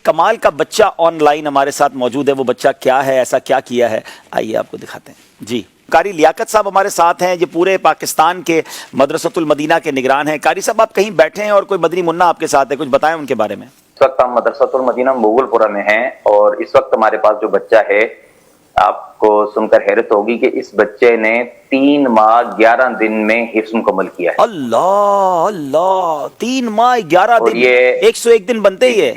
کمال کا بچہ on line ہمارے ساتھ موجود ہے. وہ بچہ کیا ہے, ایسا کیا کیا ہے, آئیے آپ کو دکھاتے ہیں. جی قاری لیاقت صاحب ہمارے ساتھ ہیں, یہ پورے پاکستان کے مدرسۃ المدینہ کے نگران ہیں. قاری صاحب آپ کہیں بیٹھے ہیں اور کوئی مدنی منا آپ کے ساتھ ہے, کچھ بتائیں ان کے بارے میں. اس وقت ہم مدرسۃ المدینہ مغل پورہ میں ہیں اور اس وقت ہمارے پاس جو بچہ ہے, آپ کو سن کر حیرت ہوگی کہ اس بچے نے 3 ماہ 11 دن میں حفظ مکمل کیا ہے. اللہ اللہ, 3 ماہ 11 اور دن, یہ 101 دن بنتے ہی ہے.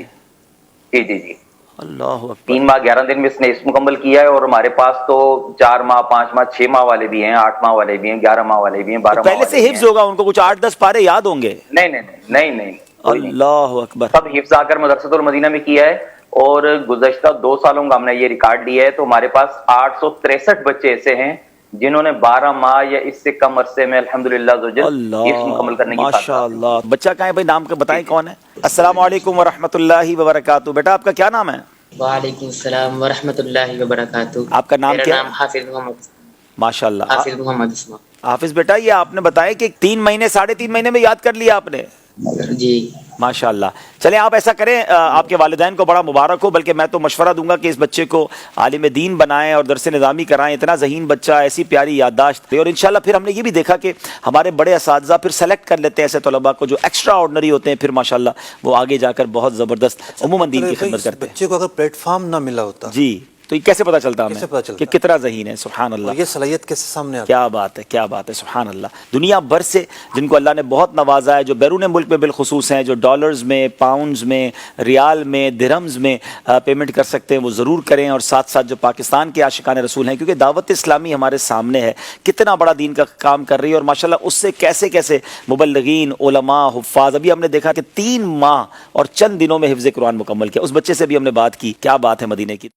جی جی جی, اللہ اکبر. 3 ماہ 11 دن میں اس نے حفظ مکمل کیا ہے. اور ہمارے پاس تو 4 ماہ 5 ماہ 6 ماہ والے بھی ہیں, 8 ماہ والے بھی ہیں, 11 ماہ والے بھی ہیں, 12 ماہ پہلے والے سے بھی حفظ ہیں. ہوگا ان کو, کچھ 8-10 پارے یاد ہوں گے. نہیں نہیں نہیں نہیں نہیں, کوئی نہیں. اللہ اکبر. سب حفظ آ کر مدرسۃ المدینہ میں کیا ہے. اور گزشتہ 2 سالوں کا ہم نے یہ ریکارڈ لیا ہے, تو ہمارے پاس 863 بچے ایسے ہیں جنہوں نے 12 ماہ یا اس سے کم عرصے میں الحمدللہ حفظ مکمل کرنے کی ماشاء اللہ. بچہ کہاں ہے بھائی, نام کا بتائیں کون ہے. السلام علیکم ورحمۃ اللہ وبرکاتہ. بیٹا آپ کا کیا نام ہے؟ وعلیکم السلام ورحمۃ اللہ وبرکاتہ. آپ کا نام میرا کیا ہے؟ نام حافظ محمد. ماشاء اللہ. حافظ محمد اسما. حافظ بیٹا, یہ آپ نے بتایا کہ 3 مہینے 3.5 مہینے میں یاد کر لیا آپ نے. جی ماشاء اللہ. چلیں آپ ایسا کریں, آپ کے والدین کو بڑا مبارک ہو, بلکہ میں تو مشورہ دوں گا کہ اس بچے کو عالم دین بنائیں اور درس نظامی کرائیں. اتنا ذہین بچہ, ایسی پیاری یادداشت. اور انشاءاللہ پھر ہم نے یہ بھی دیکھا کہ ہمارے بڑے اساتذہ پھر سلیکٹ کر لیتے ہیں ایسے طلباء کو جو ایکسٹرا آرڈنری ہوتے ہیں, پھر ماشاءاللہ وہ آگے جا کر بہت زبردست عموماً دین کی خدمت کرتے ہیں. بچے کو اگر پلیٹ فارم نہ ملا ہوتا جی, تو یہ کیسے پتا چلتا کیسے پتہ ہمیں چلتا؟ کہ کتنا ذہین ہے. سبحان اللہ, اور یہ صلاحیت کیسے سامنے آتی؟ کیا بات ہے, کیا بات ہے. سبحان اللہ. دنیا بھر سے جن کو اللہ نے بہت نوازا ہے, جو بیرون ملک میں بالخصوص ہیں, جو ڈالرز میں, پاؤنڈز میں, ریال میں, درہمز میں پیمنٹ کر سکتے ہیں, وہ ضرور کریں. اور ساتھ ساتھ جو پاکستان کے عاشقان رسول ہیں, کیونکہ دعوت اسلامی ہمارے سامنے ہے, کتنا بڑا دین کا کام کر رہی ہے, اور ماشاءاللہ اس سے کیسے کیسے مبلغین, علماء, حفاظ. ابھی ہم نے دیکھا کہ 3 ماہ اور چند دنوں میں حفظ قرآن مکمل کیا. اس بچے سے بھی ہم نے بات کی. کیا بات ہے مدینے کی.